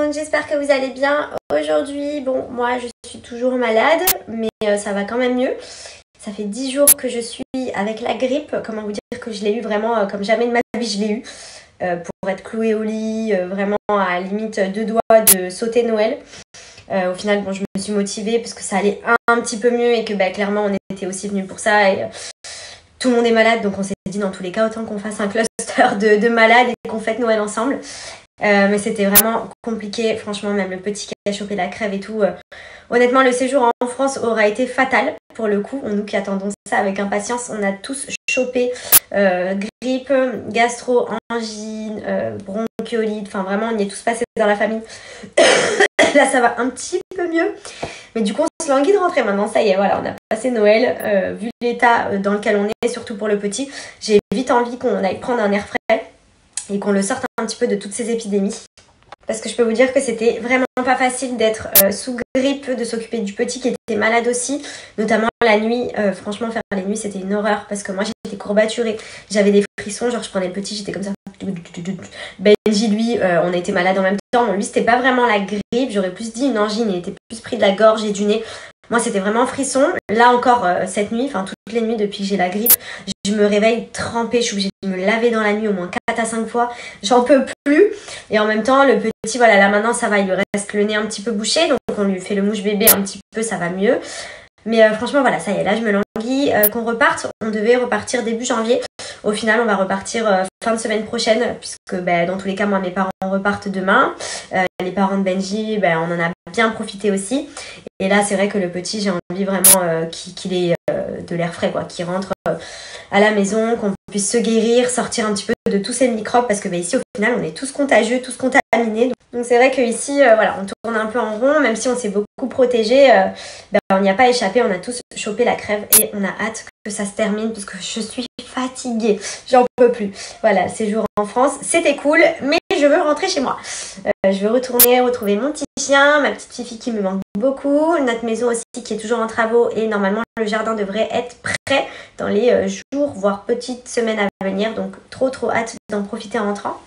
monde, j'espère que vous allez bien. Aujourd'hui, bon, moi je suis toujours malade, mais ça va quand même mieux. Ça fait 10 jours que je suis avec la grippe. Comment vous dire que je l'ai eu vraiment comme jamais de ma vie je l'ai eu. Pour être clouée au lit, vraiment à la limite 2 doigts de sauter Noël. Au final, bon, je me suis motivée parce que ça allait un petit peu mieux et que clairement on était aussi venus pour ça. Et tout le monde est malade, donc on s'est dit dans tous les cas, autant qu'on fasse un cluster de malades et qu'on fête Noël ensemble. Mais c'était vraiment compliqué, franchement, même le petit qui a chopé la crève et tout. Honnêtement, le séjour en France aura été fatal pour le coup. Nous qui attendons ça avec impatience, on a tous chopé grippe, gastro, angine, bronchiolite. Enfin, vraiment, on y est tous passés dans la famille. Là, ça va un petit peu mieux. Mais du coup, on se languit de rentrer maintenant. Ça y est, voilà, on a passé Noël. Vu l'état dans lequel on est, surtout pour le petit, j'ai vite envie qu'on aille prendre un air frais et qu'on le sorte un petit peu de toutes ces épidémies. Parce que je peux vous dire que c'était vraiment pas facile d'être sous grippe, de s'occuper du petit qui était malade aussi, notamment la nuit. Franchement, faire les nuits, c'était une horreur parce que moi, j'étais courbaturée. J'avais des frissons, genre je prenais le petit, j'étais comme ça. Benji, lui, on était malade en même temps. Bon, lui, c'était pas vraiment la grippe, j'aurais plus dit une angine, il était plus pris de la gorge et du nez. Moi, c'était vraiment frisson. Là encore, cette nuit, enfin toutes les nuits depuis que j'ai la grippe, je me réveille trempée. Je suis obligée de me laver dans la nuit au moins 4 à 5 fois. J'en peux plus. Et en même temps, le petit, voilà, là maintenant, ça va. Il lui reste le nez un petit peu bouché. Donc, on lui fait le mouche bébé un petit peu, ça va mieux. Mais franchement, voilà, ça y est. Là, je me languis qu'on reparte. On devait repartir début janvier. Au final, on va repartir fin de semaine prochaine. Puisque dans tous les cas, moi, mes parents repartent demain. Les parents de Benji, on en a bien profité aussi. Et là, c'est vrai que le petit, j'ai envie vraiment qu'il ait de l'air frais, quoi, qu'il rentre à la maison, qu'on puisse se guérir, sortir un petit peu de tous ces microbes, parce que ici, au final, on est tous contagieux, tous contaminés. Donc c'est vrai qu'ici, voilà, on tourne un peu en rond, même si on s'est beaucoup protégé, on n'y a pas échappé, on a tous chopé la crève et on a hâte que ça se termine, parce que je suis fatiguée, j'en peux plus. Voilà, le séjour en France, c'était cool, mais je veux rentrer chez moi. Je veux retourner retrouver mon petit chien, ma petite fille qui me manque beaucoup, notre maison aussi qui est toujours en travaux et normalement le jardin devrait être prêt dans les jours, voire petites semaines à venir. Donc trop hâte d'en profiter en rentrant.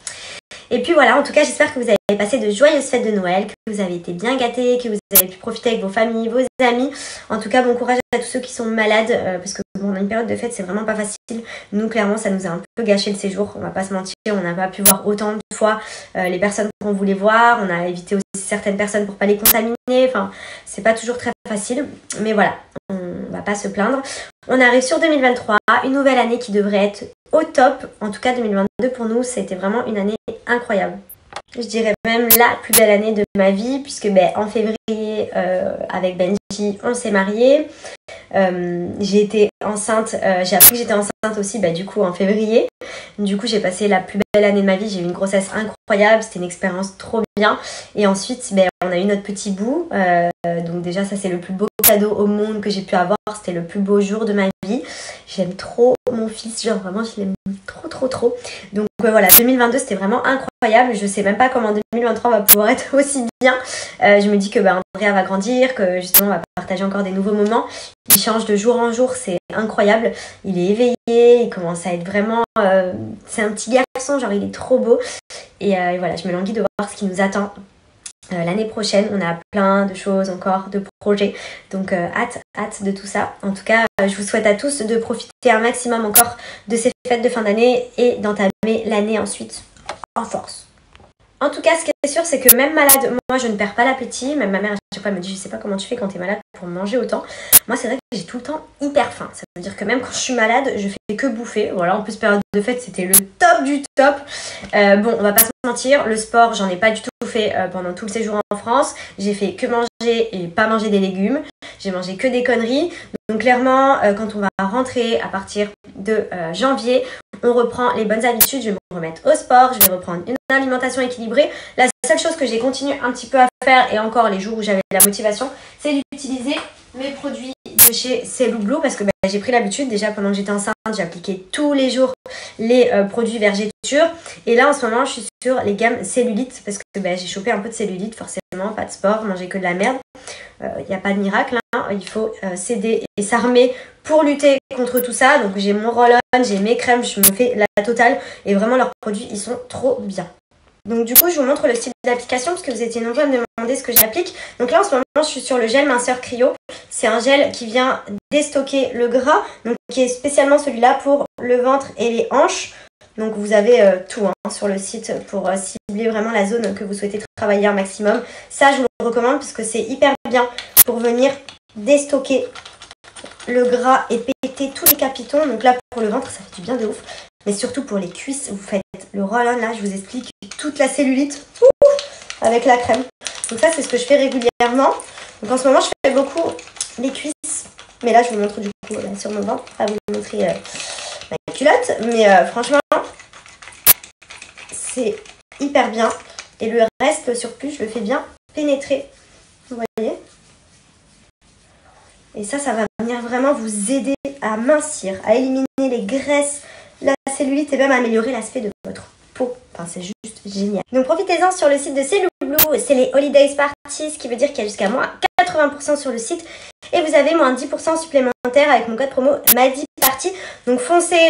Et puis voilà, en tout cas, j'espère que vous avez passé de joyeuses fêtes de Noël, que vous avez été bien gâtés, que vous avez pu profiter avec vos familles, vos amis. En tout cas, bon courage à tous ceux qui sont malades, parce que bon, une période de fête, c'est vraiment pas facile. Nous, clairement, ça nous a un peu gâché le séjour. On va pas se mentir, on n'a pas pu voir autant de fois les personnes qu'on voulait voir. On a évité aussi certaines personnes pour pas les contaminer. Enfin, c'est pas toujours très facile. Mais voilà, on va pas se plaindre. On arrive sur 2023, une nouvelle année qui devrait être au top. En tout cas, 2022 pour nous, ça a été vraiment une année incroyable. Je dirais même la plus belle année de ma vie, puisque en février, avec Benji, on s'est mariés. J'ai été enceinte, j'ai appris que j'étais enceinte aussi du coup en février. Du coup, j'ai passé la plus belle année de ma vie. J'ai eu une grossesse incroyable, c'était une expérience trop bien. Et ensuite, on a eu notre petit bout. Donc déjà, ça c'est le plus beau cadeau au monde que j'ai pu avoir. C'était le plus beau jour de ma vie. J'aime trop mon fils, genre vraiment je l'aime trop. Donc voilà, 2022 c'était vraiment incroyable. Je sais même pas comment 2023 va pouvoir être aussi bien. Je me dis que Andrea va grandir, que justement on va partager encore des nouveaux moments. Il change de jour en jour, c'est incroyable. Il est éveillé, il commence à être vraiment... c'est un petit garçon, genre il est trop beau. Et voilà, je me languis de voir ce qui nous attend. L'année prochaine, on a plein de choses encore, de projets. Donc hâte de tout ça. En tout cas, je vous souhaite à tous de profiter un maximum encore de ces fêtes de fin d'année et d'entamer l'année ensuite en force. En tout cas, ce qui est sûr, c'est que même malade, moi je ne perds pas l'appétit. Même ma mère, à chaque fois, elle me dit, je sais pas comment tu fais quand t'es malade pour manger autant. Moi, c'est vrai que j'ai tout le temps hyper faim. Ça veut dire que même quand je suis malade, je fais que bouffer. Voilà, en plus, période de fête, c'était le top du top. Bon, on va pas se mentir, le sport, j'en ai pas du tout fait pendant tout le séjour en France. J'ai fait que manger et pas manger des légumes. J'ai mangé que des conneries. Donc clairement, quand on va rentrer à partir de janvier, on reprend les bonnes habitudes. Je vais me remettre au sport, je vais reprendre une alimentation équilibrée. La seule chose que j'ai continué un petit peu à faire, et encore les jours où j'avais la motivation, c'est d'utiliser mes produits de chez Cellublue parce que j'ai pris l'habitude. Déjà pendant que j'étais enceinte, j'ai appliqué tous les jours les produits Vergéture. Et là en ce moment, je suis sur les gammes cellulite parce que j'ai chopé un peu de cellulite, forcément, pas de sport, manger que de la merde. Il n'y a pas de miracle, hein. Il faut s'aider et s'armer pour lutter contre tout ça. Donc j'ai mon roll-on, j'ai mes crèmes, je me fais la totale et vraiment leurs produits ils sont trop bien. Donc du coup, je vous montre le style d'application parce que vous étiez nombreux à me demander ce que j'applique. Donc là, en ce moment, je suis sur le gel minceur Cryo. C'est un gel qui vient déstocker le gras, donc qui est spécialement celui-là pour le ventre et les hanches. Donc vous avez tout sur le site pour cibler vraiment la zone que vous souhaitez travailler un maximum. Ça, je vous le recommande parce que c'est hyper bien pour venir déstocker le gras et péter tous les capitons. Donc là, pour le ventre, ça fait du bien de ouf. Mais surtout pour les cuisses, vous faites le roll-on. Là, je vous explique toute la cellulite avec la crème. Donc ça, c'est ce que je fais régulièrement. Donc en ce moment, je fais beaucoup les cuisses. Mais là, je vous montre du coup là, sur mon ventre. Pas vous montrer ma culotte. Mais franchement, c'est hyper bien. Et le reste, le surplus, je le fais bien pénétrer. Vous voyez ? Et ça va venir vraiment vous aider à mincir, à éliminer les graisses, la cellulite et même à améliorer l'aspect de votre peau. Enfin, c'est juste génial. Donc profitez-en sur le site de Cellule Blue. C'est les Holidays Parties, ce qui veut dire qu'il y a jusqu'à moins 80% sur le site. Et vous avez moins 10% supplémentaire avec mon code promo MADIPARTY. Donc foncez,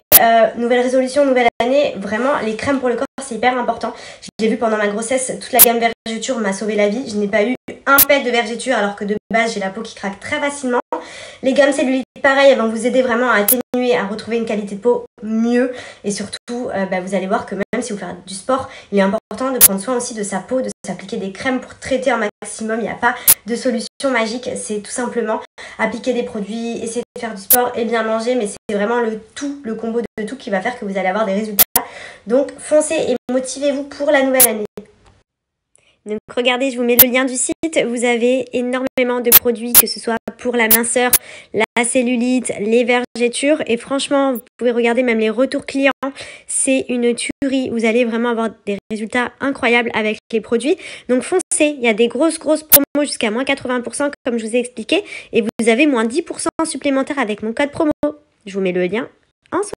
nouvelle résolution, nouvelle année. Vraiment, les crèmes pour le corps, c'est hyper important. Je l'ai vu pendant ma grossesse, toute la gamme vergeture m'a sauvé la vie. Je n'ai pas eu un pet de vergeture alors que de base, j'ai la peau qui craque très facilement. Les gammes cellulites, pareil, elles vont vous aider vraiment à atténuer, à retrouver une qualité de peau mieux. Et surtout, vous allez voir que même si vous faites du sport, il est important de prendre soin aussi de sa peau, de s'appliquer des crèmes pour traiter un maximum. Il n'y a pas de solution magique. C'est tout simplement appliquer des produits, essayer de faire du sport et bien manger. Mais c'est vraiment le combo de tout qui va faire que vous allez avoir des résultats. Donc, foncez et motivez-vous pour la nouvelle année. Donc regardez, je vous mets le lien du site. Vous avez énormément de produits, que ce soit pour la minceur, la cellulite, les vergetures. Et franchement, vous pouvez regarder même les retours clients. C'est une tuerie. Vous allez vraiment avoir des résultats incroyables avec les produits. Donc foncez, il y a des grosses promos jusqu'à moins 80% comme je vous ai expliqué. Et vous avez moins 10% supplémentaire avec mon code promo. Je vous mets le lien en dessous.